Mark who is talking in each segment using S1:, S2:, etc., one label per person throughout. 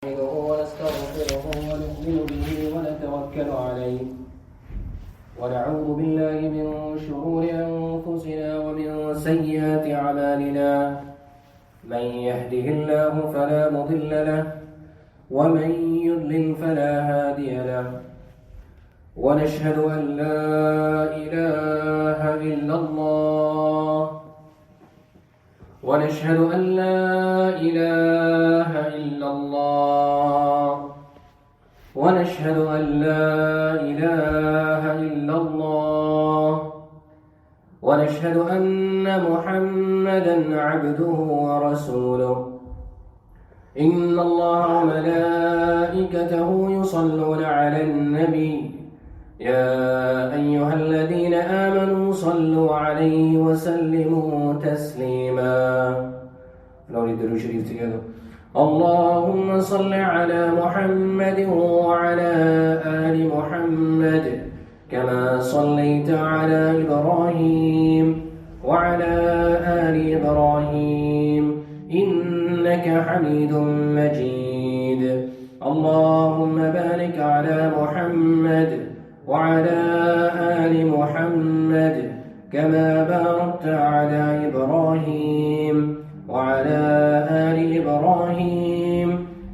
S1: ونستغفره ونؤمن به ونتوكل عليه ونعوذ بالله من شرور أنفسنا ومن سيئات أعمالنا من يهده الله فلا مضل له ومن يضلل فلا هادي له ونشهد أن لا إله إلا الله ونشهد أن لا إله إلا الله ونشهد أن لا إله إلا الله ونشهد أن محمدا عبده ورسوله إن الله وملائكته يصلون على النبي يا أيها الذين آمنوا صلوا عليه وسلموا تسليما. اللهم صل على محمد وعلى آل محمد كما صليت على إبراهيم وعلى آل إبراهيم إنك حميد مجيد. اللهم بارك على محمد وعلى آل محمد كما باركت على إبراهيم وعلى آل إبراهيم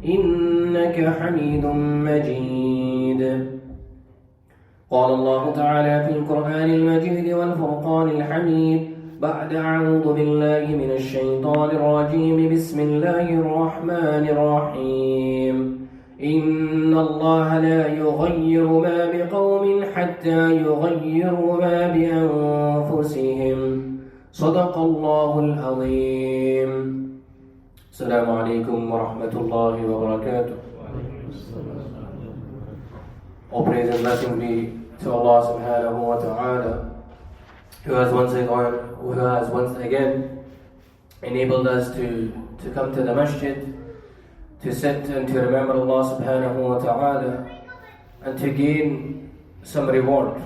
S1: إنك حميد مجيد. قال الله تعالى في القرآن المجيد والفرقان الحميد بعد أعوذ بالله من الشيطان الرجيم بسم الله الرحمن الرحيم إن الله لا يغير ما بقوم حتى يغيروا ما بأنفسهم صدق الله العظيم. السلام عليكم ورحمة الله وبركاته. All praise and blessing be to Allah subhanahu wa ta'ala, who has once again enabled us to come to the masjid, to sit and to remember Allah subhanahu wa ta'ala and to gain some reward.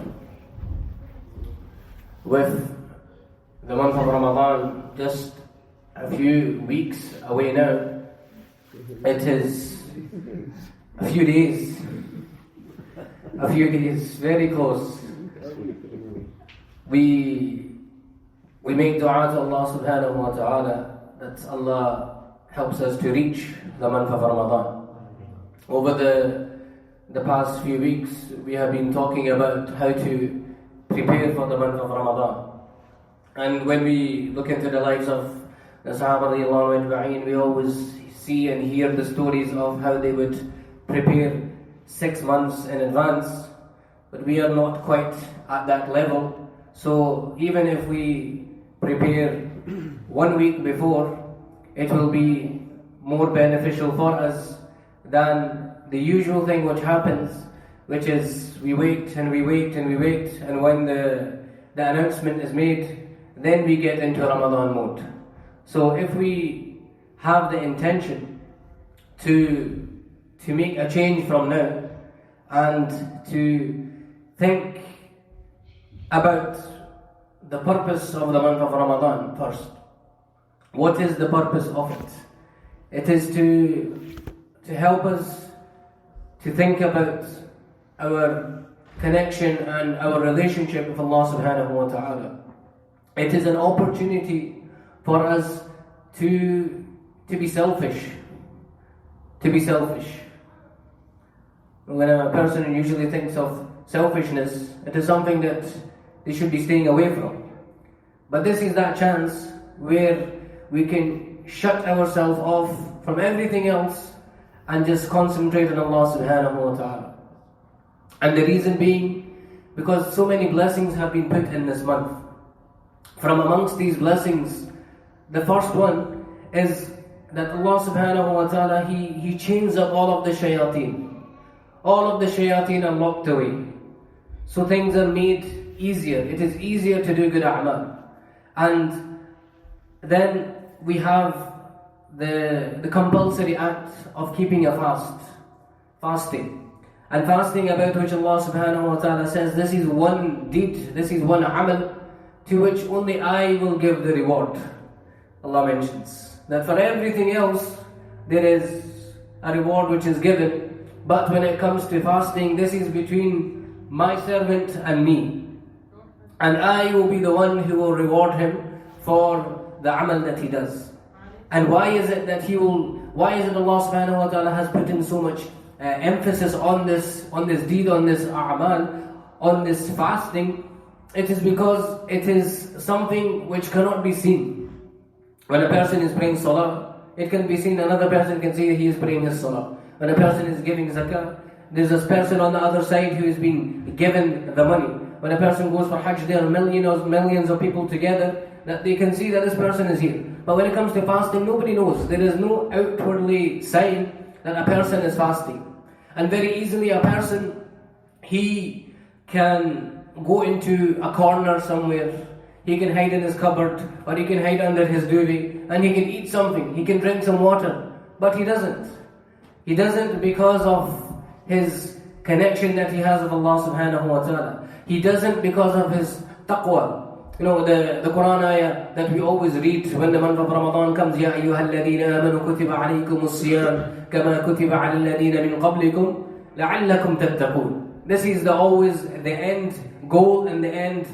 S1: With the month of Ramadan just a few weeks away now, it is a few days, very close. We make dua to Allah subhanahu wa ta'ala that Allah helps us to reach the month of Ramadan. Over the past few weeks, we have been talking about how to prepare for the month of Ramadan. And when we look into the lives of the sahib, we always see and hear the stories of how they would prepare 6 months in advance. But we are not quite at that level. So even if we prepare 1 week before, it will be more beneficial for us than the usual thing which happens, which is we wait and we wait and we wait, and when the announcement is made, then we get into Ramadan mode. So if we have the intention to make a change from now and to think about the purpose of the month of Ramadan first. What is the purpose of it? It is to help us to think about our connection and our relationship with Allah subhanahu wa ta'ala. It is an opportunity for us to be selfish. When a person usually thinks of selfishness, it is something that they should be staying away from. But this is that chance where we can shut ourselves off from everything else and just concentrate on Allah subhanahu wa ta'ala. And the reason being, because so many blessings have been put in this month. From amongst these blessings, the first one is that Allah subhanahu wa ta'ala, He chains up all of the shayateen. All of the shayateen are locked away. So things are made easier. It is easier to do good a'mal. And then we have the compulsory act of keeping a fasting. And fasting about which Allah subhanahu wa ta'ala says, this is one deed, this is one amal to which only I will give the reward. Allah mentions that for everything else there is a reward which is given. But when it comes to fasting, this is between my servant and me. And I will be the one who will reward him for the amal that he does. And why is it that why is it Allah subhanahu wa ta'ala has put in so much emphasis on this deed, on this a'mal, on this fasting? It is because it is something which cannot be seen. When a person is praying salah, it can be seen, another person can see he is praying his salah. When a person is giving zakah, there's this person on the other side who is being given the money. When a person goes for hajj, there are millions of people together that they can see that this person is here. But when it comes to fasting, nobody knows. There is no outwardly sign that a person is fasting. And very easily a person, he can go into a corner somewhere, he can hide in his cupboard, or he can hide under his duvet, and he can eat something, he can drink some water, but he doesn't. He doesn't because of his connection that he has with Allah subhanahu wa ta'ala. He doesn't because of his taqwa. You know, the Quran ayah that we always read when the month of Ramadan comes, Ya ayyuha alladhina amanu kutiba alaykum as-siyam kama kutiba ala alladhina min qablikum la'allakum tattaqun. This is always the end goal and the end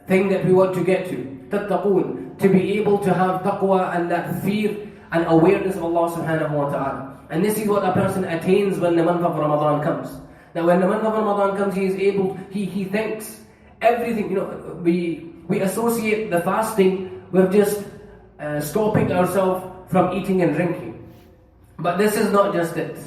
S1: thing that we want to get to. Tattaqun, to be able to have taqwa and that fear and awareness of Allah subhanahu wa ta'ala. And this is what a person attains when the month of Ramadan comes. That when the month of Ramadan comes, he is able, he thinks everything, you know, we associate the fasting with just stopping ourselves from eating and drinking. But this is not just it.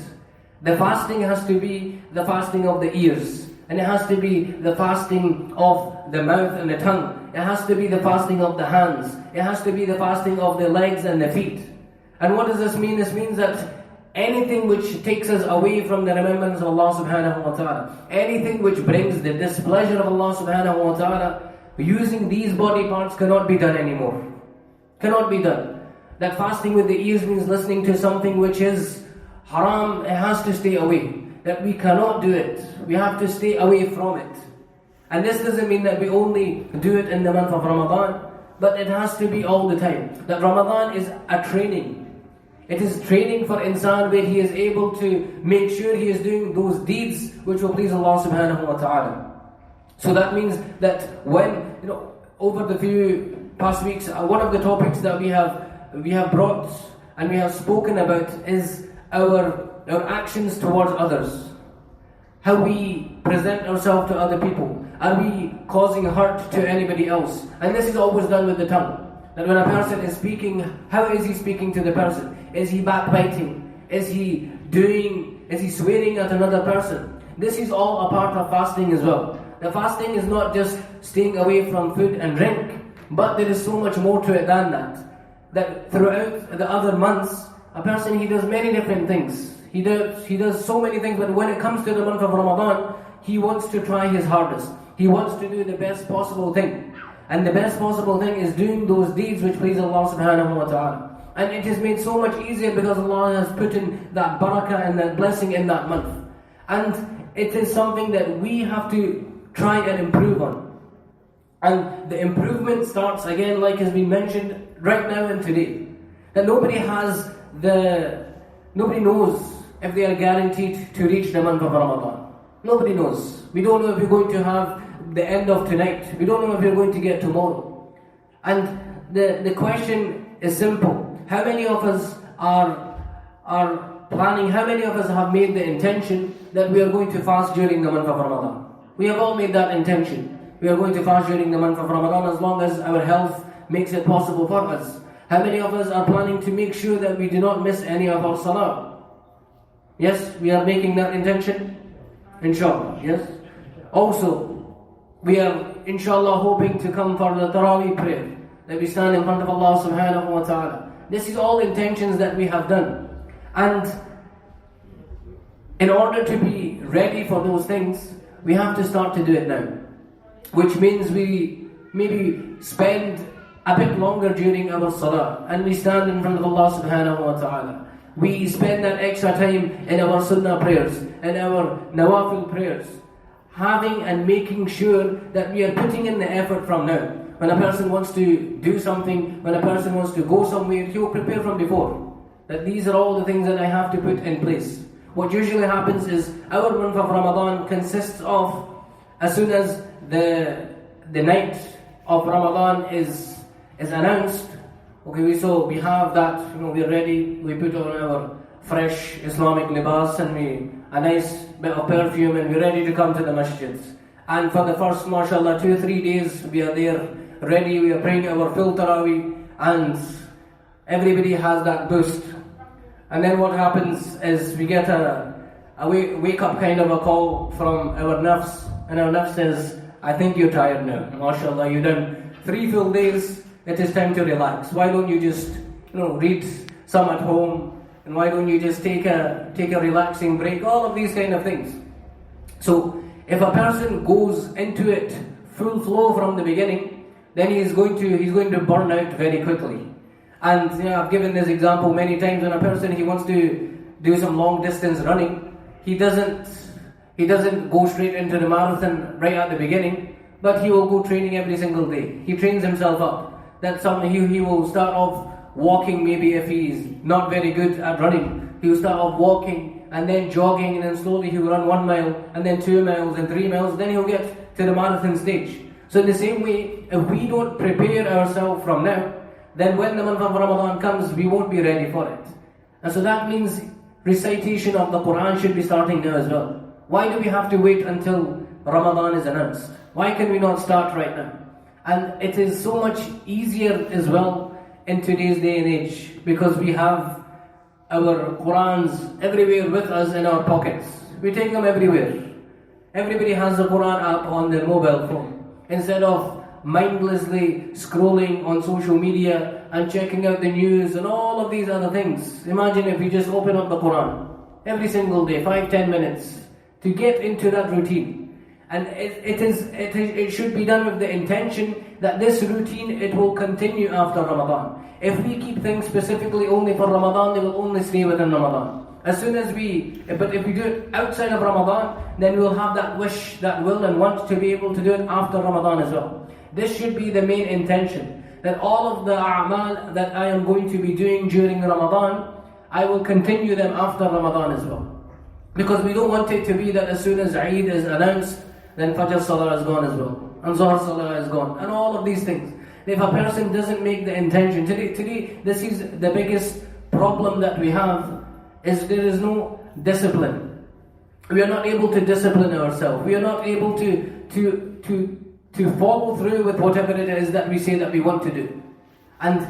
S1: The fasting has to be the fasting of the ears. And it has to be the fasting of the mouth and the tongue. It has to be the fasting of the hands. It has to be the fasting of the legs and the feet. And what does this mean? This means that anything which takes us away from the remembrance of Allah subhanahu wa ta'ala, anything which brings the displeasure of Allah subhanahu wa ta'ala, using these body parts cannot be done anymore. Cannot be done. That fasting with the ears means listening to something which is haram. It has to stay away. That we cannot do it. We have to stay away from it. And this doesn't mean that we only do it in the month of Ramadan, but it has to be all the time. That Ramadan is a training. It is training for insan where he is able to make sure he is doing those deeds which will please Allah subhanahu wa ta'ala. So that means that when, you know, over the few past weeks, one of the topics that we have brought and we have spoken about is our actions towards others. How we present ourselves to other people. Are we causing hurt to anybody else? And this is always done with the tongue. That when a person is speaking, how is he speaking to the person? Is he backbiting? Is he swearing at another person? This is all a part of fasting as well. The fasting is not just staying away from food and drink, but there is so much more to it than that. That throughout the other months, a person, he does many different things. He does so many things, but when it comes to the month of Ramadan, he wants to try his hardest. He wants to do the best possible thing. And the best possible thing is doing those deeds which please Allah subhanahu wa ta'ala. And it is made so much easier because Allah has put in that barakah and that blessing in that month. And it is something that we have to try and improve on. And the improvement starts again, like has been mentioned, right now and today. That nobody knows if they are guaranteed to reach the month of Ramadan. Nobody knows. We don't know if we're going to have the end of tonight. We don't know if we're going to get tomorrow. And the question is simple. How many of us are planning, how many of us have made the intention that we are going to fast during the month of Ramadan? We have all made that intention. We are going to fast during the month of Ramadan as long as our health makes it possible for us. How many of us are planning to make sure that we do not miss any of our salah? Yes, we are making that intention? Inshallah, yes? Also, we are, inshallah, hoping to come for the Taraweeh prayer, that we stand in front of Allah subhanahu wa ta'ala. This is all intentions that we have done. And in order to be ready for those things, we have to start to do it now. Which means we maybe spend a bit longer during our salah, and we stand in front of Allah subhanahu wa ta'ala. We spend that extra time in our sunnah prayers, in our nawafil prayers, having and making sure that we are putting in the effort from now. When a person wants to do something, when a person wants to go somewhere, he will prepare from before. that these are all the things that I have to put in place. What usually happens is our month of Ramadan consists of, as soon as the night of Ramadan is announced, okay, so we have that, we're ready, we put on our fresh Islamic libas and a nice bit of perfume, and we're ready to come to the masjids. And for the first, mashallah, 2 or 3 days, we are there ready, we are praying our full tarawih, and everybody has that boost. And then what happens is we get a wake up kind of a call from our nafs, and our nafs says, I think you're tired now. MashaAllah, you've done 3 full days, it is time to relax. Why don't you just read some at home, and why don't you just take a relaxing break? All of these kind of things. So if a person goes into it full flow from the beginning, then he's going to burn out very quickly. And I've given this example many times. When a person, he wants to do some long distance running, he doesn't go straight into the marathon right at the beginning, but he will go training every single day. He trains himself up. That's something he will start off walking. Maybe if he's not very good at running, he will start off walking and then jogging, and then slowly he will run 1 mile and then 2 miles and 3 miles. Then he'll get to the marathon stage. So in the same way, if we don't prepare ourselves from now, then when the month of Ramadan comes, we won't be ready for it. And so that means recitation of the Quran should be starting now as well. Why do we have to wait until Ramadan is announced? Why can we not start right now? And it is so much easier as well in today's day and age, because we have our Qurans everywhere with us in our pockets. We take them everywhere. Everybody has the Quran app on their mobile phone. Instead of mindlessly scrolling on social media and checking out the news and all of these other things. Imagine if you just open up the Quran every single day, 5-10 minutes, to get into that routine. And it should be done with the intention that this routine, it will continue after Ramadan. If we keep things specifically only for Ramadan, they will only stay within Ramadan. As soon as but if we do it outside of Ramadan, then we'll have that wish, that will and want to be able to do it after Ramadan as well. This should be the main intention, that all of the a'mal that I am going to be doing during Ramadan, I will continue them after Ramadan as well. Because we don't want it to be that as soon as Eid is announced, then Fajr Salah is gone as well, and Zuhr Salah is gone, and all of these things. If a person doesn't make the intention, today this is the biggest problem that we have, is there is no discipline. We are not able to discipline ourselves. We are not able to follow through with whatever it is that we say that we want to do. And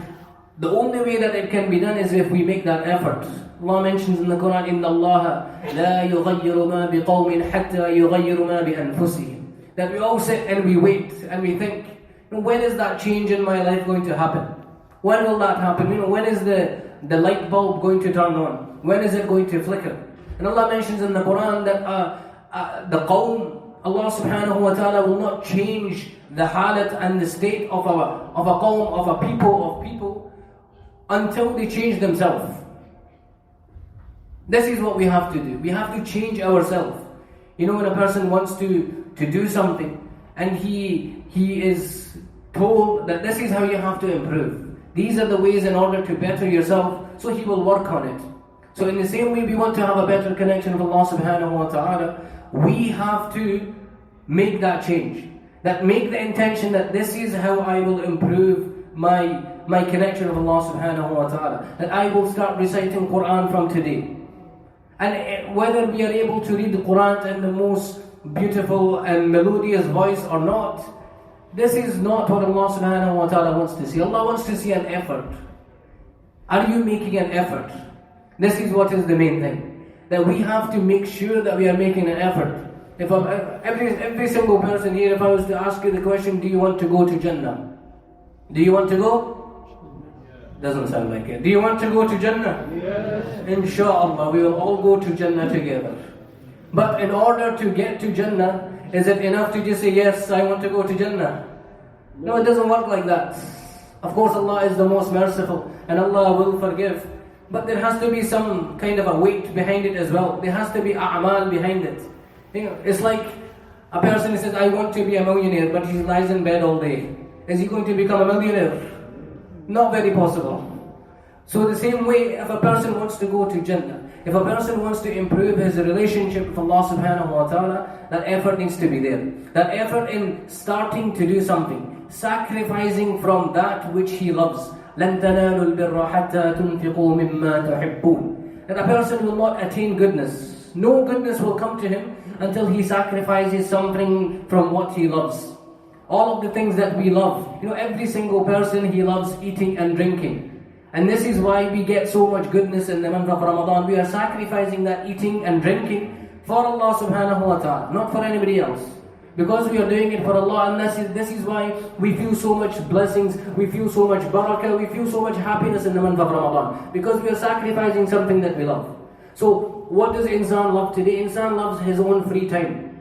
S1: the only way that it can be done is if we make that effort. Allah mentions in the Quran, إِنَّ اللَّهَ لَا يُغَيِّرُ مَا بِقَوْمٍ حَتَّى يُغَيِّرُ مَا بِأَنفُسِهِمْ. That we all sit and we wait and we think, when is that change in my life going to happen? When will that happen? When is the light bulb going to turn on? When is it going to flicker? And Allah mentions in the Quran that the qawm, Allah subhanahu wa ta'ala will not change the halat and the state of a qawm, of a people, until they change themselves. This is what we have to do. We have to change ourselves. When a person wants to do something and he is told that this is how you have to improve, these are the ways in order to better yourself, so he will work on it. So in the same way we want to have a better connection with Allah subhanahu wa ta'ala, we have to make that change. That make the intention that this is how I will improve my connection with Allah subhanahu wa ta'ala. That I will start reciting Quran from today. And whether we are able to read the Quran in the most beautiful and melodious voice or not, this is not what Allah subhanahu wa ta'ala wants to see. Allah wants to see an effort. Are you making an effort? This is what is the main thing. That we have to make sure that we are making an effort. If every single person here, if I was to ask you the question, do you want to go to Jannah? Do you want to go? Doesn't sound like it. Do you want to go to Jannah? Yes. Insha'Allah, we will all go to Jannah together. But in order to get to Jannah, is it enough to just say, yes, I want to go to Jannah? No, it doesn't work like that. Of course, Allah is the most merciful, and Allah will forgive. But there has to be some kind of a weight behind it as well. There has to be a'mal behind it. It's like a person who says, I want to be a millionaire, but he lies in bed all day. Is he going to become a millionaire? Not very possible. So the same way, if a person wants to go to Jannah, if a person wants to improve his relationship with Allah subhanahu wa ta'ala, that effort needs to be there. That effort in starting to do something, sacrificing from that which he loves. لَن تَنَالُوا الْبِرَّ حَتَّى تُنْفِقُوا مِمَّا تُحِبُّونَ. That a person will not attain goodness. No goodness will come to him until he sacrifices something from what he loves. All of the things that we love. Every single person, he loves eating and drinking. And this is why we get so much goodness in the month of Ramadan. We are sacrificing that eating and drinking for Allah subhanahu wa ta'ala, not for anybody else. Because we are doing it for Allah, and this is why we feel so much blessings, we feel so much barakah, we feel so much happiness in the month of Ramadan. Because we are sacrificing something that we love. So what does insan love today? Insan loves his own free time.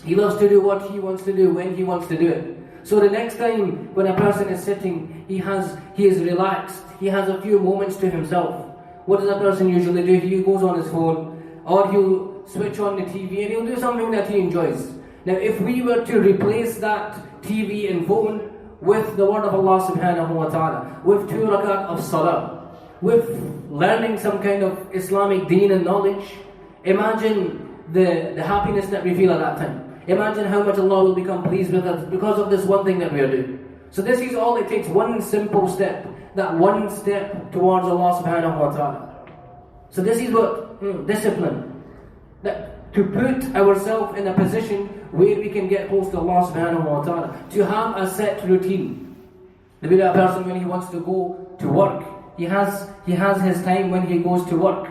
S1: He loves to do what he wants to do, when he wants to do it. So the next time when a person is sitting, he is relaxed, he has a few moments to himself. What does a person usually do? He goes on his phone, or he'll switch on the TV and he'll do something that he enjoys. Now if we were to replace that TV and phone with the word of Allah subhanahu wa ta'ala, with 2 rakat of salah, with learning some kind of Islamic deen and knowledge, imagine the happiness that we feel at that time. Imagine how much Allah will become pleased with us because of this one thing that we are doing. So this is all it takes, one simple step. That one step towards Allah subhanahu wa ta'ala. So this is what discipline. That to put ourselves in a position where we can get close to Allah subhanahu wa ta'ala. To have a set routine. Maybe a person when he wants to go to work, he has his time when he goes to work.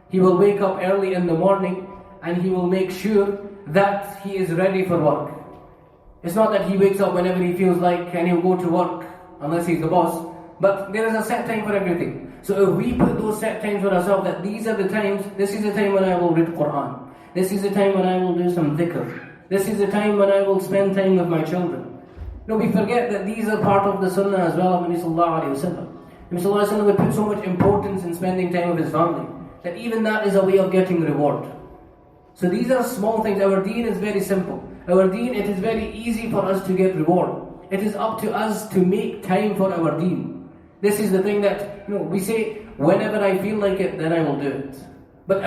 S1: He will wake up early in the morning and he will make sure that he is ready for work. It's not that he wakes up whenever he feels like and he'll go to work unless he's the boss. But there is a set time for everything. So if we put those set times for ourselves, that these are the times, this is the time when I will read Quran. This is the time when I will do some dhikr. This is the time when I will spend time with my children. We forget that these are part of the sunnah as well of Nabi sallallahu alayhi wa sallam. Nabi sallallahu alayhi wa sallam would put so much importance in spending time with his family, that even that is a way of getting reward. So these are small things. Our deen is very simple. Our deen, it is very easy for us to get reward. It is up to us to make time for our deen. This is the thing that we say, whenever I feel like it, then I will do it. But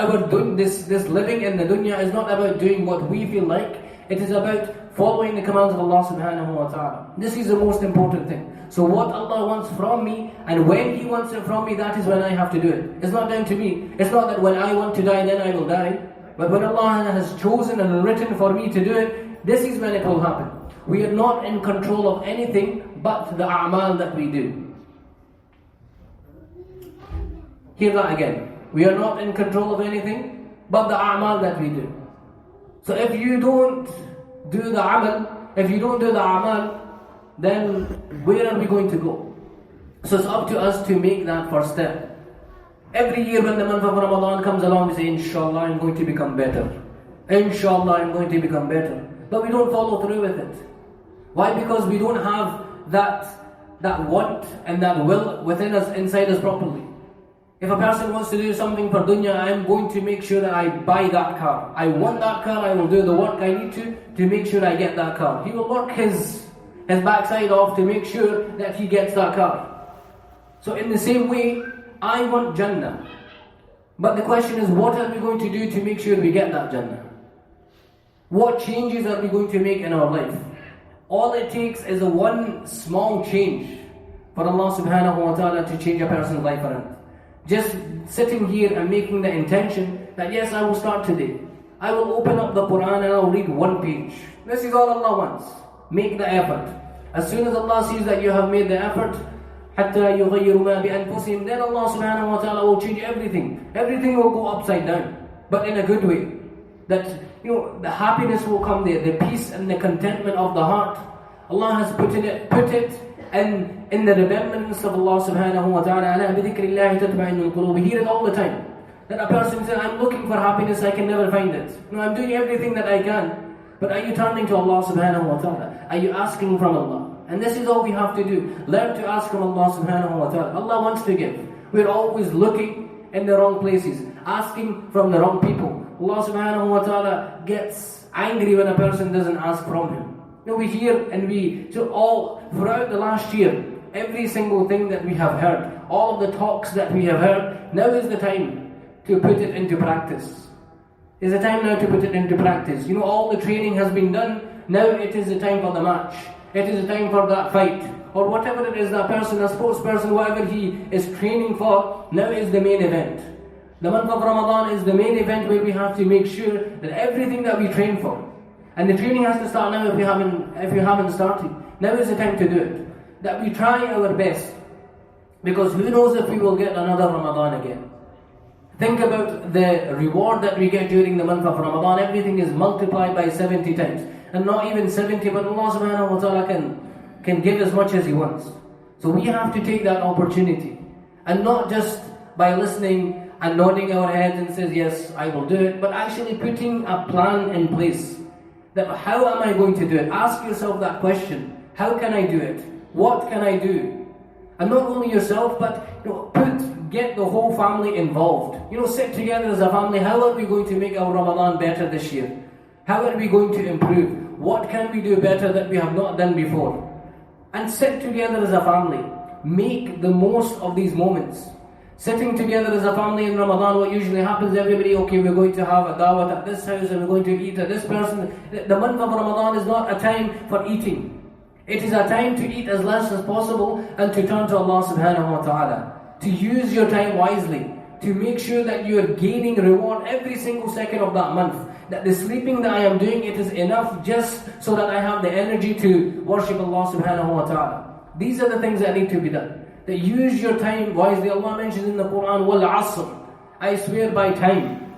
S1: this living in the dunya is not about doing what we feel like. It is about following the commands of Allah subhanahu wa ta'ala. This is the most important thing. So what Allah wants from me, and when He wants it from me, that is when I have to do it. It's not down to me. It's not that when I want to die, then I will die. But when Allah has chosen and written for me to do it, this is when it will happen. We are not in control of anything but the a'mal that we do. Hear that again. We are not in control of anything but the a'mal that we do. So if you don't do the amal, if you don't do the a'mal, then where are we going to go? So it's up to us to make that first step. Every year when the month of Ramadan comes along, we say, Inshallah, I'm going to become better. Inshallah, I'm going to become better. But we don't follow through with it. Why? Because we don't have that want and that will within us, inside us properly. If a person wants to do something for dunya, I'm going to make sure that I buy that car. I want that car, I will do the work I need to make sure I get that car. He will work his backside off to make sure that he gets that car. So in the same way, I want Jannah. But the question is, what are we going to do to make sure we get that Jannah? What changes are we going to make in our life? All it takes is a one small change for Allah subhanahu wa ta'ala to change a person's life around. Just sitting here and making the intention that yes, I will start today. I will open up the Quran and I will read one page. This is all Allah wants. Make the effort. As soon as Allah sees that you have made the effort, حَتَّى يُغَيِّرُوا مَا بِأَنفُسِهِمْ, then Allah subhanahu wa ta'ala will change everything. Everything will go upside down, but in a good way. That the happiness will come there, the peace and the contentment of the heart. Allah has put it and in the remembrance of Allah subhanahu wa ta'ala. أَلَا بِذِكْرِ اللَّهِ تَتْمَئِنُّ الْقُلُوبُ. We hear it all the time. That a person says, I'm looking for happiness, I can never find it. I'm doing everything that I can. But are you turning to Allah subhanahu wa ta'ala? Are you asking from Allah? And this is all we have to do. Learn to ask from Allah subhanahu wa ta'ala. Allah wants to give. We're always looking in the wrong places, asking from the wrong people. Allah subhanahu wa ta'ala gets angry when a person doesn't ask from Him. We hear and so all throughout the last year, every single thing that we have heard, all of the talks that we have heard, now is the time to put it into practice. It's the time now to put it into practice. All the training has been done, now it is the time for the match. It is the time for that fight. Or whatever it is, that person, a sports person, whatever he is training for, now is the main event. The month of Ramadan is the main event where we have to make sure that everything that we train for, and the training has to start now if you haven't started. Now is the time to do it. That we try our best. Because who knows if we will get another Ramadan again. Think about the reward that we get during the month of Ramadan. Everything is multiplied by 70 times. And not even 70, but Allah subhanahu wa ta'ala can give as much as He wants. So we have to take that opportunity. And not just by listening and nodding our heads and says, yes, I will do it. But actually putting a plan in place. That how am I going to do it? Ask yourself that question. How can I do it? What can I do? And not only yourself, but get the whole family involved. Sit together as a family. How are we going to make our Ramadan better this year? How are we going to improve? What can we do better that we have not done before? And sit together as a family. Make the most of these moments. Sitting together as a family in Ramadan, what usually happens, everybody, okay, we're going to have a dawat at this house and we're going to eat at this person. The month of Ramadan is not a time for eating. It is a time to eat as less as possible and to turn to Allah subhanahu wa ta'ala. To use your time wisely. To make sure that you are gaining reward every single second of that month. That the sleeping that I am doing, it is enough just so that I have the energy to worship Allah subhanahu wa ta'ala. These are the things that need to be done. That use your time wisely. Allah mentions in the Quran, wal asr. I swear by time.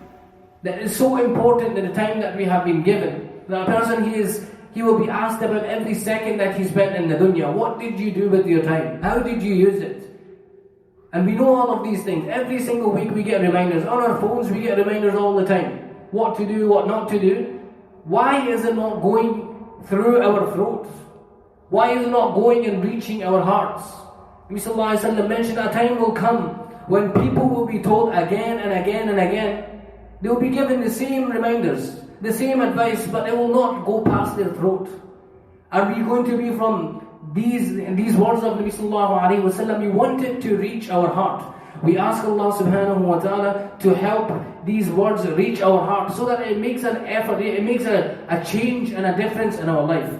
S1: That is so important, that the time that we have been given. That a person, he will be asked about every second that he spent in the dunya. What did you do with your time? How did you use it? And we know all of these things. Every single week we get reminders. On our phones we get reminders all the time. What to do, what not to do. Why is it not going through our throats? Why is it not going and reaching our hearts? Nabi sallallahu alayhi wa sallam mentioned a time will come when people will be told again and again and again. They will be given the same reminders, the same advice, but it will not go past their throat. Are we going to be from these words of Nabi sallallahu alayhi wa sallam? We want it to reach our heart. We ask Allah subhanahu wa ta'ala to help these words reach our heart so that it makes an effort, it makes a change and a difference in our life.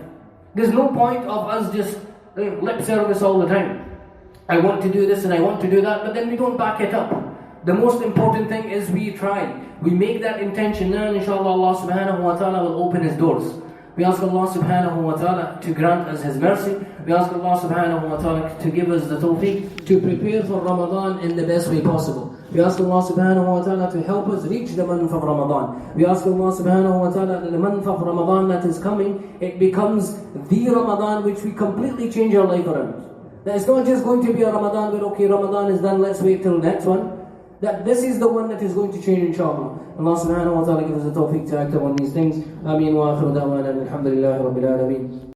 S1: There's no point of us just lip service all the time. I want to do this and I want to do that, but then we don't back it up. The most important thing is we try. We make that intention now, and inshallah Allah subhanahu wa ta'ala will open His doors. We ask Allah subhanahu wa ta'ala to grant us His mercy. We ask Allah subhanahu wa ta'ala to give us the tawfiq to prepare for Ramadan in the best way possible. We ask Allah subhanahu wa ta'ala to help us reach the month of Ramadan. We ask Allah subhanahu wa ta'ala that the month of Ramadan that is coming, it becomes the Ramadan which we completely change our life around. That it's not just going to be a Ramadan where, okay, Ramadan is done, let's wait till next one. That this is the one that is going to change, inshallah. Allah subhanahu wa ta'ala give us the tawfiq to act upon these things. Ameen wa akhiru da'wana alhamdulillahi rabbil alameen.